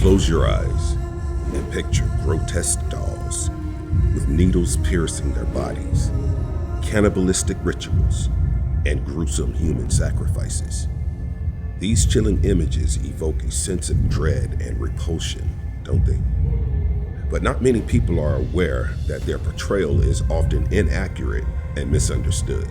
Close your eyes and picture grotesque dolls with needles piercing their bodies, cannibalistic rituals, and gruesome human sacrifices. These chilling images evoke a sense of dread and repulsion, don't they? But not many people are aware that their portrayal is often inaccurate and misunderstood.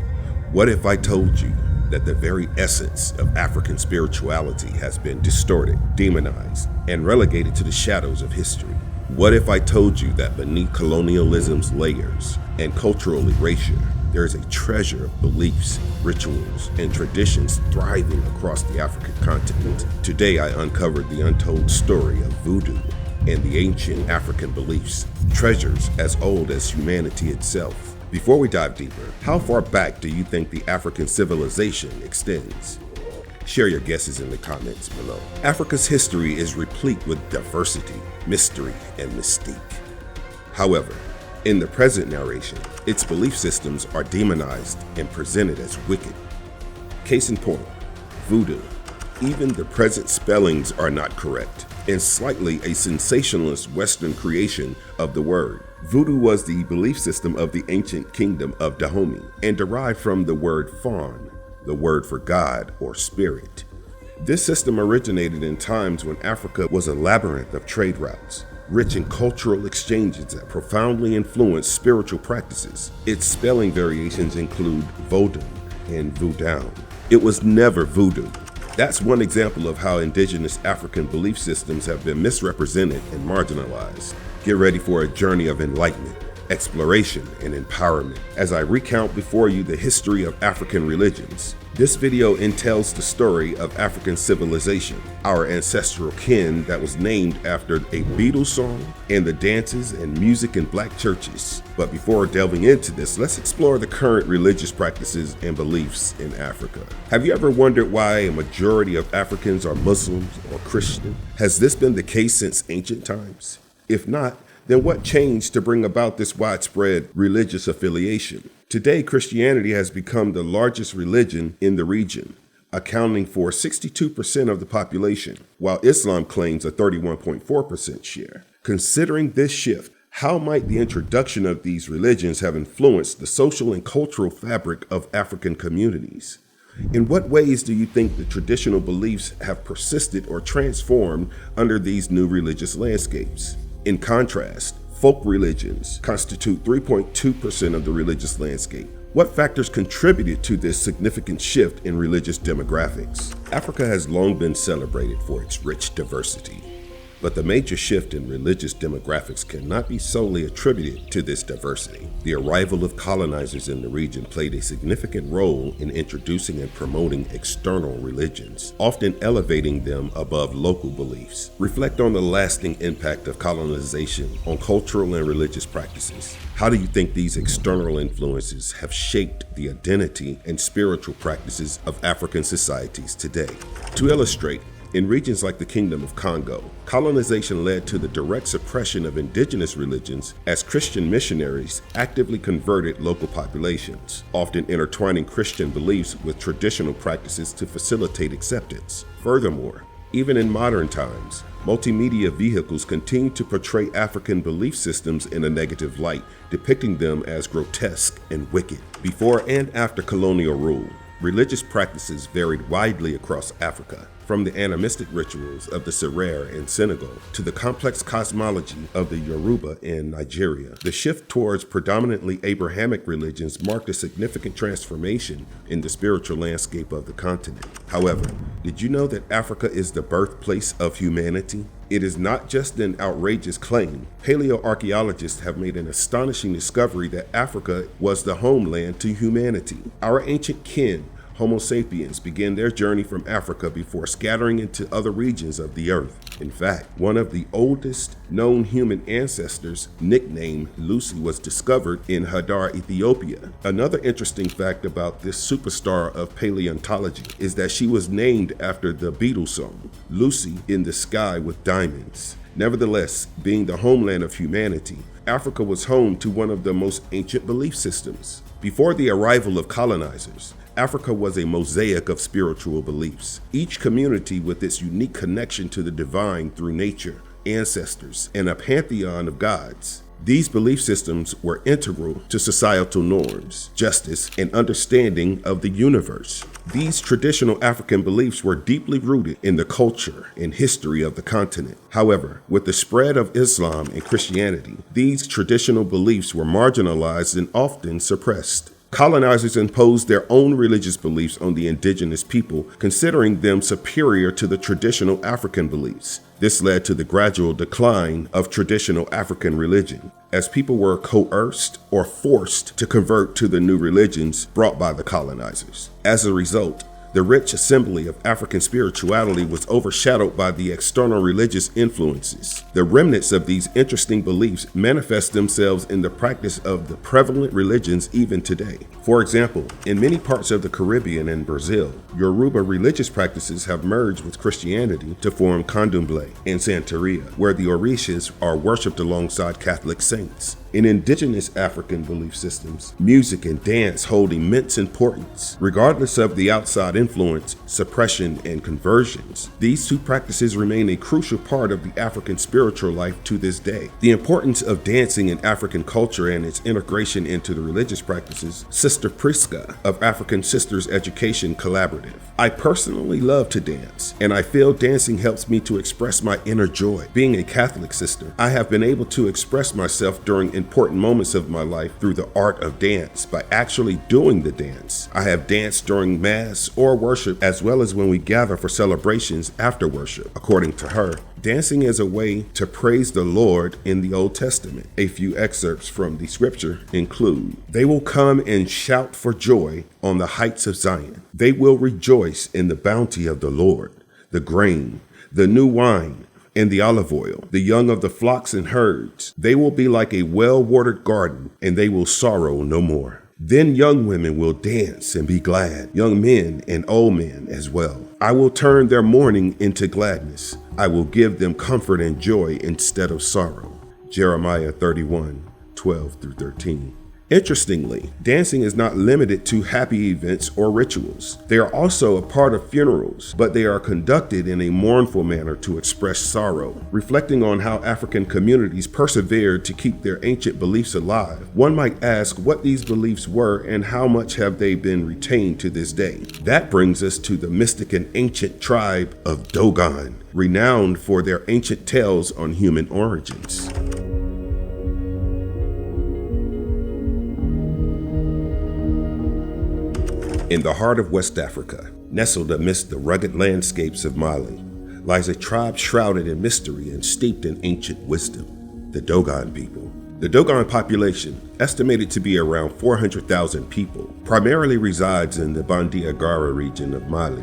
What if I told you that the very essence of African spirituality has been distorted, demonized, and relegated to the shadows of history? What if I told you that beneath colonialism's layers and cultural erasure, there is a treasure of beliefs, rituals, and traditions thriving across the African continent? Today I uncovered the untold story of voodoo and the ancient African beliefs, treasures as old as humanity itself. Before we dive deeper, how far back do you think the African civilization extends? Share your guesses in the comments below. Africa's history is replete with diversity, mystery, and mystique. However, in the present narration, its belief systems are demonized and presented as wicked. Case in point, voodoo. Even the present spellings are not correct, and slightly a sensationalist Western creation of the word. Voodoo was the belief system of the ancient kingdom of Dahomey and derived from the word fawn, the word for God or spirit. This system originated in times when Africa was a labyrinth of trade routes, rich in cultural exchanges that profoundly influenced spiritual practices. Its spelling variations include Vodou and Voodoo. It was never voodoo. That's one example of how indigenous African belief systems have been misrepresented and marginalized. Get ready for a journey of enlightenment, exploration, and empowerment as I recount before you the history of African religions. This video entails the story of African civilization, our ancestral kin that was named after a Beatles song, and the dances and music in black churches. But before delving into this, let's explore the current religious practices and beliefs in Africa. Have you ever wondered why a majority of Africans are Muslims or Christian? Has this been the case since ancient times? If not, then what changed to bring about this widespread religious affiliation? Today, Christianity has become the largest religion in the region, accounting for 62% of the population, while Islam claims a 31.4% share. Considering this shift, how might the introduction of these religions have influenced the social and cultural fabric of African communities? In what ways do you think the traditional beliefs have persisted or transformed under these new religious landscapes? In contrast, folk religions constitute 3.2% of the religious landscape. What factors contributed to this significant shift in religious demographics? Africa has long been celebrated for its rich diversity, but the major shift in religious demographics cannot be solely attributed to this diversity. The arrival of colonizers in the region played a significant role in introducing and promoting external religions, often elevating them above local beliefs. Reflect on the lasting impact of colonization on cultural and religious practices. How do you think these external influences have shaped the identity and spiritual practices of African societies today? To illustrate, in regions like the Kingdom of Congo, colonization led to the direct suppression of indigenous religions as Christian missionaries actively converted local populations, often intertwining Christian beliefs with traditional practices to facilitate acceptance. Furthermore, even in modern times, multimedia vehicles continue to portray African belief systems in a negative light, depicting them as grotesque and wicked. Before and after colonial rule, religious practices varied widely across Africa, from the animistic rituals of the Serere in Senegal to the complex cosmology of the Yoruba in Nigeria. The shift towards predominantly Abrahamic religions marked a significant transformation in the spiritual landscape of the continent. However, did you know that Africa is the birthplace of humanity? It is not just an outrageous claim. Paleoarchaeologists have made an astonishing discovery that Africa was the homeland to humanity. Our ancient kin, Homo sapiens, began their journey from Africa before scattering into other regions of the earth. In fact, one of the oldest known human ancestors, nicknamed Lucy, was discovered in Hadar, Ethiopia. Another interesting fact about this superstar of paleontology is that she was named after the Beatles song, Lucy in the Sky with Diamonds. Nevertheless, being the homeland of humanity, Africa was home to one of the most ancient belief systems. Before the arrival of colonizers, Africa was a mosaic of spiritual beliefs, each community with its unique connection to the divine through nature, ancestors, and a pantheon of gods. These belief systems were integral to societal norms, justice, and understanding of the universe. These traditional African beliefs were deeply rooted in the culture and history of the continent. However, with the spread of Islam and Christianity, these traditional beliefs were marginalized and often suppressed. Colonizers imposed their own religious beliefs on the indigenous people, considering them superior to the traditional African beliefs. This led to the gradual decline of traditional African religion, as people were coerced or forced to convert to the new religions brought by the colonizers. As a result, the rich assembly of African spirituality was overshadowed by the external religious influences. The remnants of these interesting beliefs manifest themselves in the practice of the prevalent religions even today. For example, in many parts of the Caribbean and Brazil, Yoruba religious practices have merged with Christianity to form Candomblé and Santeria, where the Orishas are worshipped alongside Catholic saints. In indigenous African belief systems, music and dance hold immense importance. Regardless of the outside influence, suppression, and conversions, these two practices remain a crucial part of the African spiritual life to this day. The importance of dancing in African culture and its integration into the religious practices. Sister Priska of African Sisters Education Collaborative. I personally love to dance, and I feel dancing helps me to express my inner joy. Being a Catholic sister, I have been able to express myself during important moments of my life through the art of dance by actually doing the dance. I have danced during Mass or worship, as well as when we gather for celebrations after worship. According to her, dancing is a way to praise the Lord in the Old Testament. A few excerpts from the scripture include, "They will come and shout for joy on the heights of Zion. They will rejoice in the bounty of the Lord, the grain, the new wine, and the olive oil, the young of the flocks and herds. They will be like a well-watered garden, and they will sorrow no more. Then young women will dance and be glad, young men and old men as well. I will turn their mourning into gladness. I will give them comfort and joy instead of sorrow." Jeremiah 31:12-13. Interestingly, dancing is not limited to happy events or rituals. They are also a part of funerals, but they are conducted in a mournful manner to express sorrow. Reflecting on how African communities persevered to keep their ancient beliefs alive, one might ask what these beliefs were and how much have they been retained to this day. That brings us to the mystic and ancient tribe of Dogon, renowned for their ancient tales on human origins. In the heart of West Africa, nestled amidst the rugged landscapes of Mali, lies a tribe shrouded in mystery and steeped in ancient wisdom, the Dogon people. The Dogon population, estimated to be around 400,000 people, primarily resides in the Bandiagara region of Mali,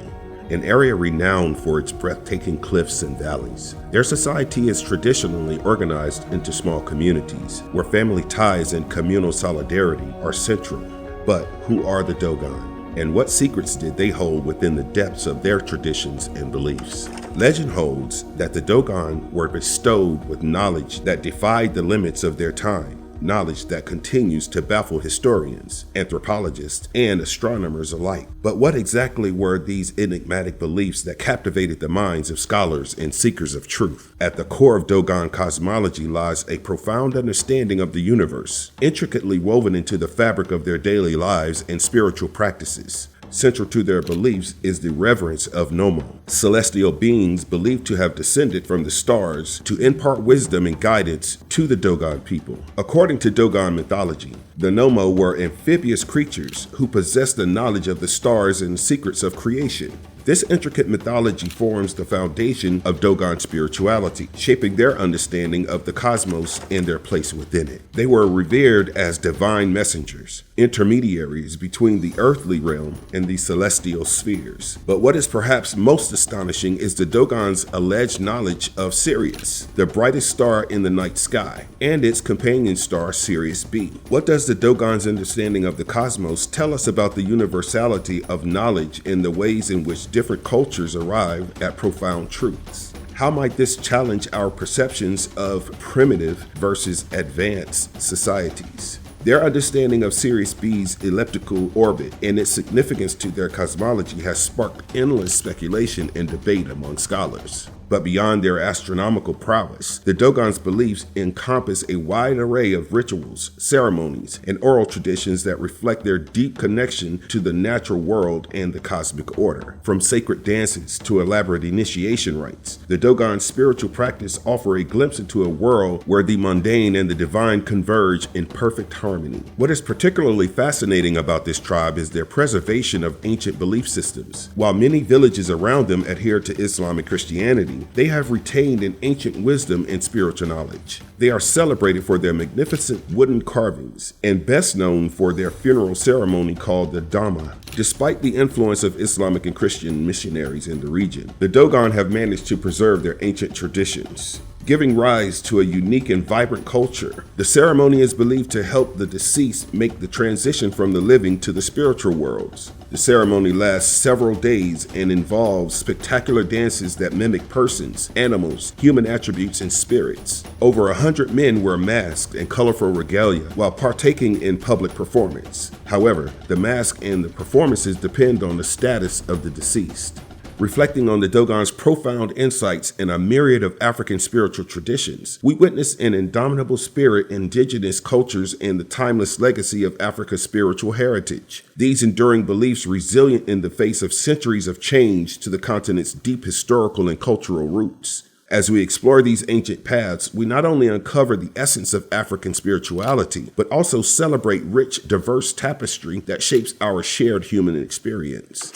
an area renowned for its breathtaking cliffs and valleys. Their society is traditionally organized into small communities, where family ties and communal solidarity are central. But who are the Dogon? And what secrets did they hold within the depths of their traditions and beliefs? Legend holds that the Dogon were bestowed with knowledge that defied the limits of their time, knowledge that continues to baffle historians, anthropologists, and astronomers alike. But what exactly were these enigmatic beliefs that captivated the minds of scholars and seekers of truth? At the core of Dogon cosmology lies a profound understanding of the universe, intricately woven into the fabric of their daily lives and spiritual practices. Central to their beliefs is the reverence of Nomo, celestial beings believed to have descended from the stars to impart wisdom and guidance to the Dogon people. According to Dogon mythology, the Nomo were amphibious creatures who possessed the knowledge of the stars and secrets of creation. This intricate mythology forms the foundation of Dogon spirituality, shaping their understanding of the cosmos and their place within it. They were revered as divine messengers, intermediaries between the earthly realm and the celestial spheres. But what is perhaps most astonishing is the Dogon's alleged knowledge of Sirius, the brightest star in the night sky, and its companion star Sirius B. What does the Dogon's understanding of the cosmos tell us about the universality of knowledge and the ways in which different cultures arrive at profound truths? How might this challenge our perceptions of primitive versus advanced societies? Their understanding of Sirius B's elliptical orbit and its significance to their cosmology has sparked endless speculation and debate among scholars. But beyond their astronomical prowess, the Dogon's beliefs encompass a wide array of rituals, ceremonies, and oral traditions that reflect their deep connection to the natural world and the cosmic order. From sacred dances to elaborate initiation rites, the Dogon's spiritual practice offer a glimpse into a world where the mundane and the divine converge in perfect harmony. What is particularly fascinating about this tribe is their preservation of ancient belief systems. While many villages around them adhere to Islam and Christianity, they have retained an ancient wisdom and spiritual knowledge. They are celebrated for their magnificent wooden carvings and best known for their funeral ceremony called the Dama. Despite the influence of Islamic and Christian missionaries in the region, the Dogon have managed to preserve their ancient traditions, giving rise to a unique and vibrant culture. The ceremony is believed to help the deceased make the transition from the living to the spiritual worlds. The ceremony lasts several days and involves spectacular dances that mimic persons, animals, human attributes, and spirits. Over 100 men wear masks and colorful regalia while partaking in public performance. However, the mask and the performances depend on the status of the deceased. Reflecting on the Dogon's profound insights in a myriad of African spiritual traditions, we witness an indomitable spirit, indigenous cultures, and the timeless legacy of Africa's spiritual heritage. These enduring beliefs, resilient in the face of centuries of change to the continent's deep historical and cultural roots. As we explore these ancient paths, we not only uncover the essence of African spirituality, but also celebrate rich, diverse tapestry that shapes our shared human experience.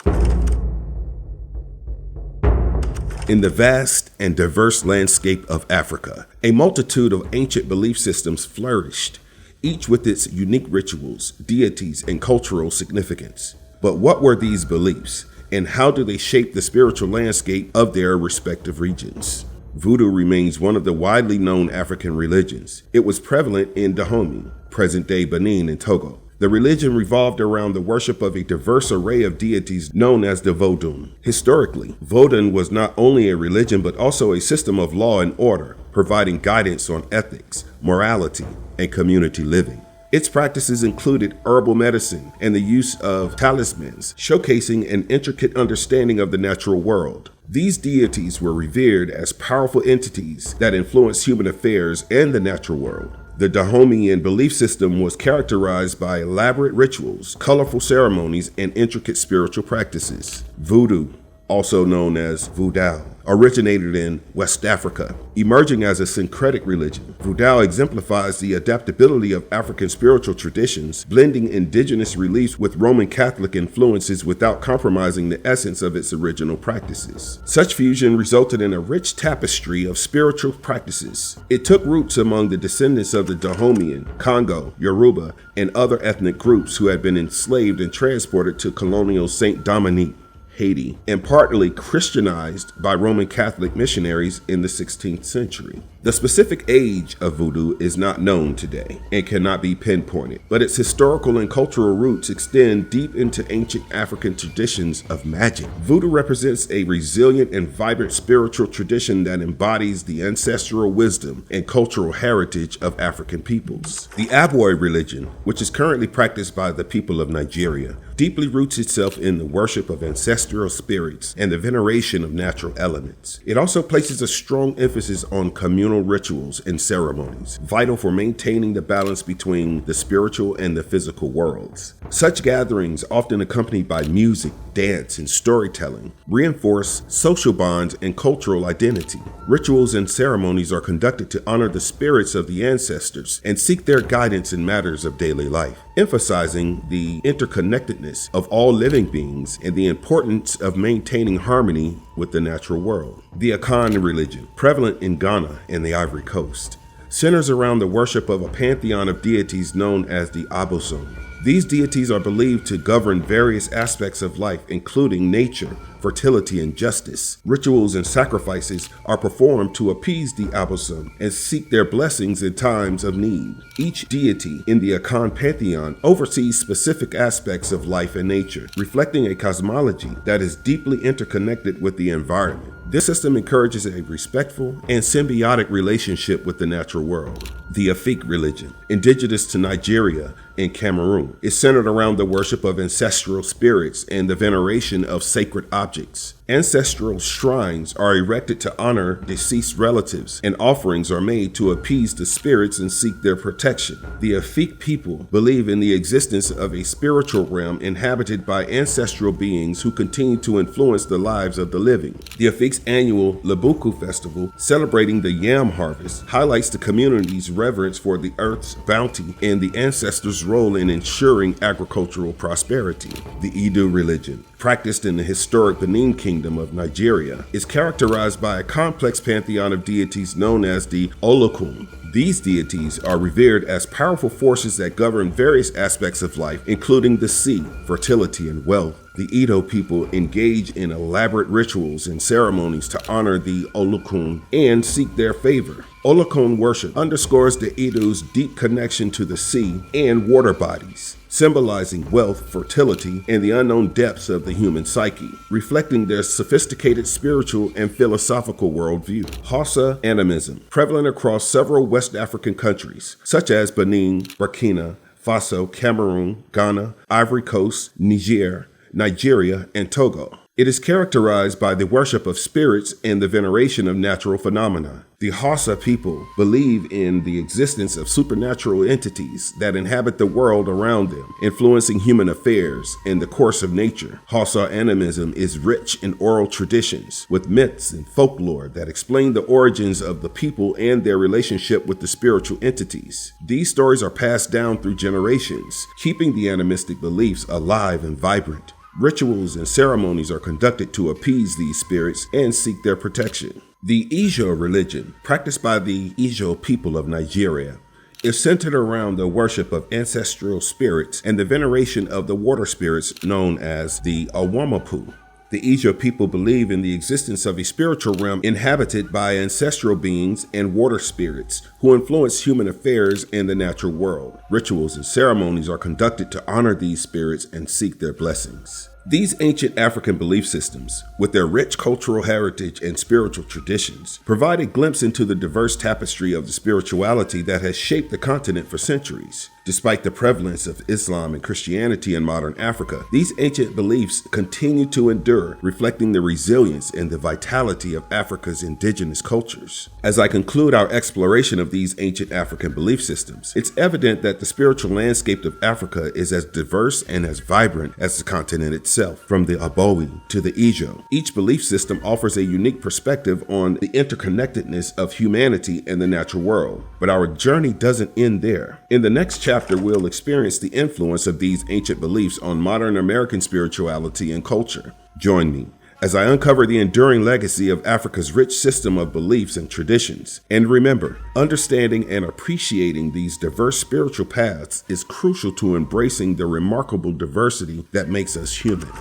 In the vast and diverse landscape of Africa, a multitude of ancient belief systems flourished, each with its unique rituals, deities, and cultural significance. But what were these beliefs, and how do they shape the spiritual landscape of their respective regions? Voodoo remains one of the widely known African religions. It was prevalent in Dahomey, present-day Benin and Togo. The religion revolved around the worship of a diverse array of deities known as the Vodou. Historically, Vodou was not only a religion but also a system of law and order, providing guidance on ethics, morality, and community living. Its practices included herbal medicine and the use of talismans, showcasing an intricate understanding of the natural world. These deities were revered as powerful entities that influenced human affairs and the natural world. The Dahomean belief system was characterized by elaborate rituals, colorful ceremonies, and intricate spiritual practices. Voodoo, also known as Vodou, originated in West Africa, emerging as a syncretic religion. Vodou exemplifies the adaptability of African spiritual traditions, blending indigenous reliefs with Roman Catholic influences without compromising the essence of its original practices. Such fusion resulted in a rich tapestry of spiritual practices. It took roots among the descendants of the Dahomean, Congo, Yoruba, and other ethnic groups who had been enslaved and transported to colonial Saint Dominique, Haiti, and partly Christianized by Roman Catholic missionaries in the 16th century. The specific age of voodoo is not known today and cannot be pinpointed, but its historical and cultural roots extend deep into ancient African traditions of magic. Voodoo represents a resilient and vibrant spiritual tradition that embodies the ancestral wisdom and cultural heritage of African peoples. The Aboi religion, which is currently practiced by the people of Nigeria, deeply roots itself in the worship of ancestral spirits and the veneration of natural elements. It also places a strong emphasis on communal rituals and ceremonies, vital for maintaining the balance between the spiritual and the physical worlds. Such gatherings, often accompanied by music, dance, and storytelling, reinforce social bonds and cultural identity. Rituals and ceremonies are conducted to honor the spirits of the ancestors and seek their guidance in matters of daily life, emphasizing the interconnectedness of all living beings and the importance of maintaining harmony with the natural world. The Akan religion, prevalent in Ghana and the Ivory Coast, centers around the worship of a pantheon of deities known as the Abosom. These deities are believed to govern various aspects of life, including nature, fertility, and justice. Rituals and sacrifices are performed to appease the Abosom and seek their blessings in times of need. Each deity in the Akan pantheon oversees specific aspects of life and nature, reflecting a cosmology that is deeply interconnected with the environment. This system encourages a respectful and symbiotic relationship with the natural world. The Efik religion, indigenous to Nigeria and Cameroon, is centered around the worship of ancestral spirits and the veneration of sacred objects. Ancestral shrines are erected to honor deceased relatives, and offerings are made to appease the spirits and seek their protection. The Efik people believe in the existence of a spiritual realm inhabited by ancestral beings who continue to influence the lives of the living. The Efik's annual Lebuku festival, celebrating the yam harvest, highlights the community's reverence for the earth's bounty and the ancestors' role in ensuring agricultural prosperity. The Edo religion, practiced in the historic Benin Kingdom of Nigeria, is characterized by a complex pantheon of deities known as the Olokun. These deities are revered as powerful forces that govern various aspects of life, including the sea, fertility, and wealth. The Edo people engage in elaborate rituals and ceremonies to honor the Olokun and seek their favor. Olokun worship underscores the Edo's deep connection to the sea and water bodies, symbolizing wealth, fertility, and the unknown depths of the human psyche, reflecting their sophisticated spiritual and philosophical worldview. Hausa animism, prevalent across several West African countries, such as Benin, Burkina Faso, Cameroon, Ghana, Ivory Coast, Nigeria, and Togo. It is characterized by the worship of spirits and the veneration of natural phenomena. The Hausa people believe in the existence of supernatural entities that inhabit the world around them, influencing human affairs and the course of nature. Hausa animism is rich in oral traditions, with myths and folklore that explain the origins of the people and their relationship with the spiritual entities. These stories are passed down through generations, keeping the animistic beliefs alive and vibrant. Rituals and ceremonies are conducted to appease these spirits and seek their protection. The Ijo religion, practiced by the Ijo people of Nigeria, is centered around the worship of ancestral spirits and the veneration of the water spirits known as the Awamapu. The Ijo people believe in the existence of a spiritual realm inhabited by ancestral beings and water spirits who influence human affairs and the natural world. Rituals and ceremonies are conducted to honor these spirits and seek their blessings. These ancient African belief systems, with their rich cultural heritage and spiritual traditions, provide a glimpse into the diverse tapestry of the spirituality that has shaped the continent for centuries. Despite the prevalence of Islam and Christianity in modern Africa, these ancient beliefs continue to endure, reflecting the resilience and the vitality of Africa's indigenous cultures. As I conclude our exploration of these ancient African belief systems, it's evident that the spiritual landscape of Africa is as diverse and as vibrant as the continent itself. From the Abowi to the Ijo, each belief system offers a unique perspective on the interconnectedness of humanity and the natural world. But our journey doesn't end there. In the next chapter, we'll experience the influence of these ancient beliefs on modern American spirituality and culture. Join me as I uncover the enduring legacy of Africa's rich system of beliefs and traditions. And remember, understanding and appreciating these diverse spiritual paths is crucial to embracing the remarkable diversity that makes us human.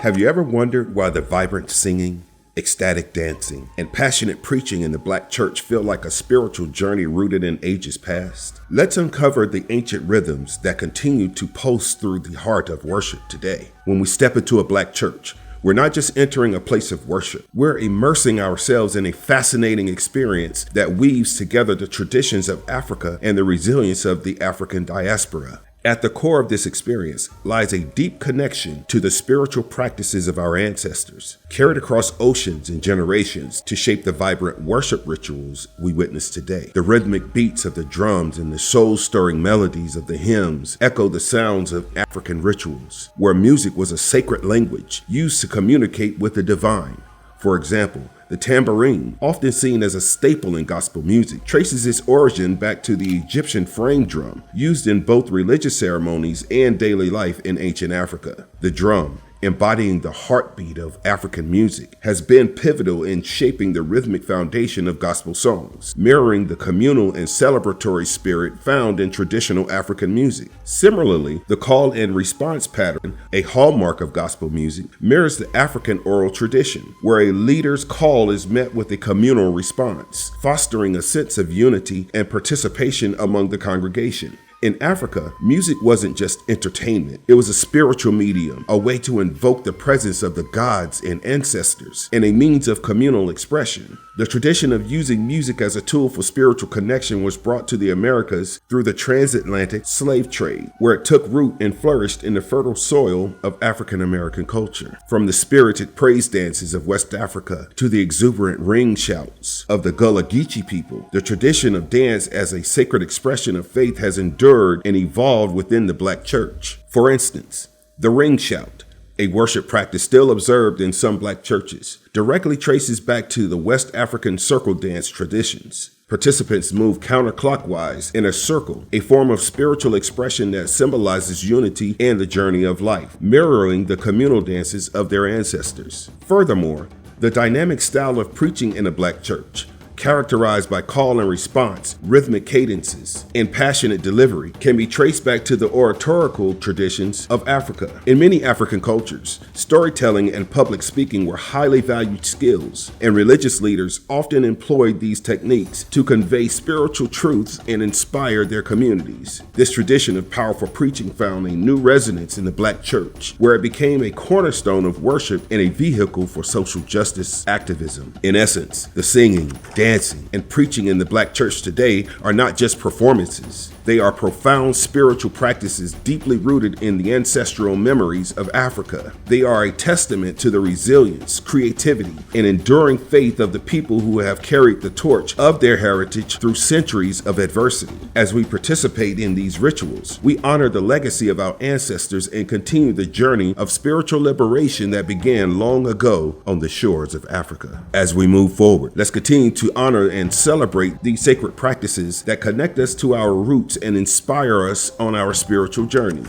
Have you ever wondered why the vibrant singing, ecstatic dancing, and passionate preaching in the Black church feel like a spiritual journey rooted in ages past? Let's uncover the ancient rhythms that continue to pulse through the heart of worship today. When we step into a Black church, we're not just entering a place of worship. We're immersing ourselves in a fascinating experience that weaves together the traditions of Africa and the resilience of the African diaspora. At the core of this experience lies a deep connection to the spiritual practices of our ancestors, carried across oceans and generations to shape the vibrant worship rituals we witness today. The rhythmic beats of the drums and the soul-stirring melodies of the hymns echo the sounds of African rituals, where music was a sacred language used to communicate with the divine. For example, the tambourine, often seen as a staple in gospel music, traces its origin back to the Egyptian frame drum, used in both religious ceremonies and daily life in ancient Africa. The drum, embodying the heartbeat of African music, has been pivotal in shaping the rhythmic foundation of gospel songs, mirroring the communal and celebratory spirit found in traditional African music. Similarly, the call and response pattern, a hallmark of gospel music, mirrors the African oral tradition, where a leader's call is met with a communal response, fostering a sense of unity and participation among the congregation. In Africa, music wasn't just entertainment. It was a spiritual medium, a way to invoke the presence of the gods and ancestors, and a means of communal expression. The tradition of using music as a tool for spiritual connection was brought to the Americas through the transatlantic slave trade, where it took root and flourished in the fertile soil of African American culture. From the spirited praise dances of West Africa to the exuberant ring shouts of the Gullah Geechee people, the tradition of dance as a sacred expression of faith has endured and evolved within the Black church. For instance, the ring shout, a worship practice still observed in some Black churches, directly traces back to the West African circle dance traditions. Participants move counterclockwise in a circle, a form of spiritual expression that symbolizes unity and the journey of life, mirroring the communal dances of their ancestors. Furthermore, the dynamic style of preaching in a Black church, characterized by call and response, rhythmic cadences, and passionate delivery, can be traced back to the oratorical traditions of Africa. In many African cultures, storytelling and public speaking were highly valued skills, and religious leaders often employed these techniques to convey spiritual truths and inspire their communities. This tradition of powerful preaching found a new resonance in the Black church, where it became a cornerstone of worship and a vehicle for social justice activism. In essence, the singing, dancing, and preaching in the Black church today are not just performances. They are profound spiritual practices deeply rooted in the ancestral memories of Africa. They are a testament to the resilience, creativity, and enduring faith of the people who have carried the torch of their heritage through centuries of adversity. As we participate in these rituals, we honor the legacy of our ancestors and continue the journey of spiritual liberation that began long ago on the shores of Africa. As we move forward, let's continue to honor and celebrate these sacred practices that connect us to our roots and inspire us on our spiritual journey.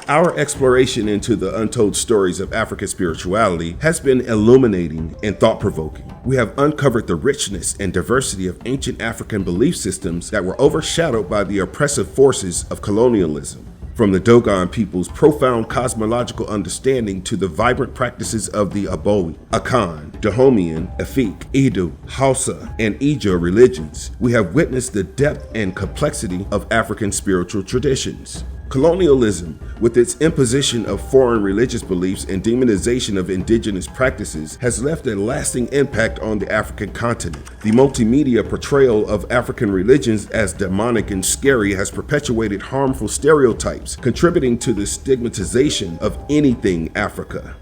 Our exploration into the untold stories of African spirituality has been illuminating and thought-provoking. We have uncovered the richness and diversity of ancient African belief systems that were overshadowed by the oppressive forces of colonialism. From the Dogon people's profound cosmological understanding to the vibrant practices of the Abowi, Akan, Dahomean, Efik, Edo, Hausa, and Ijo religions, we have witnessed the depth and complexity of African spiritual traditions. Colonialism, with its imposition of foreign religious beliefs and demonization of indigenous practices, has left a lasting impact on the African continent. The multimedia portrayal of African religions as demonic and scary has perpetuated harmful stereotypes, contributing to the stigmatization of anything Africa.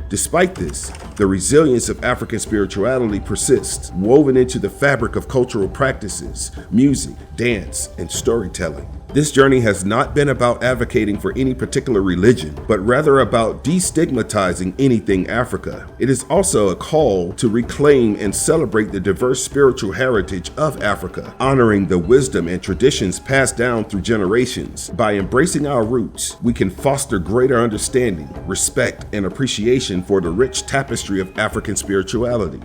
Despite this, the resilience of African spirituality persists, woven into the fabric of cultural practices, music, dance, and storytelling. This journey has not been about advocating for any particular religion, but rather about destigmatizing anything Africa. It is also a call to reclaim and celebrate the diverse spiritual heritage of Africa, honoring the wisdom and traditions passed down through generations. By embracing our roots, we can foster greater understanding, respect, and appreciation for the rich tapestry of African spirituality.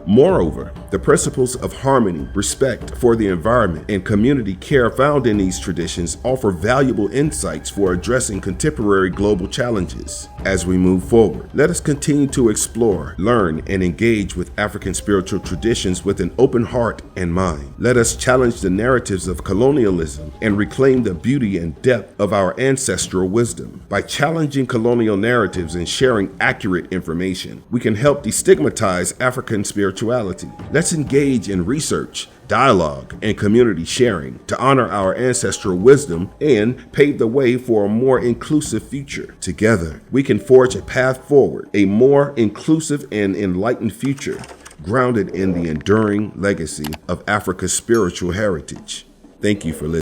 Moreover, the principles of harmony, respect for the environment, and community care found in these traditions offer valuable insights for addressing contemporary global challenges. As we move forward, let us continue to explore, learn, and engage with African spiritual traditions with an open heart and mind. Let us challenge the narratives of colonialism and reclaim the beauty and depth of our ancestral wisdom. By challenging colonial narratives and sharing accurate information, we can help destigmatize African spirituality. Let's engage in research, dialogue, and community sharing to honor our ancestral wisdom and pave the way for a more inclusive future. Together, we can forge a path forward, a more inclusive and enlightened future, grounded in the enduring legacy of Africa's spiritual heritage. Thank you for listening.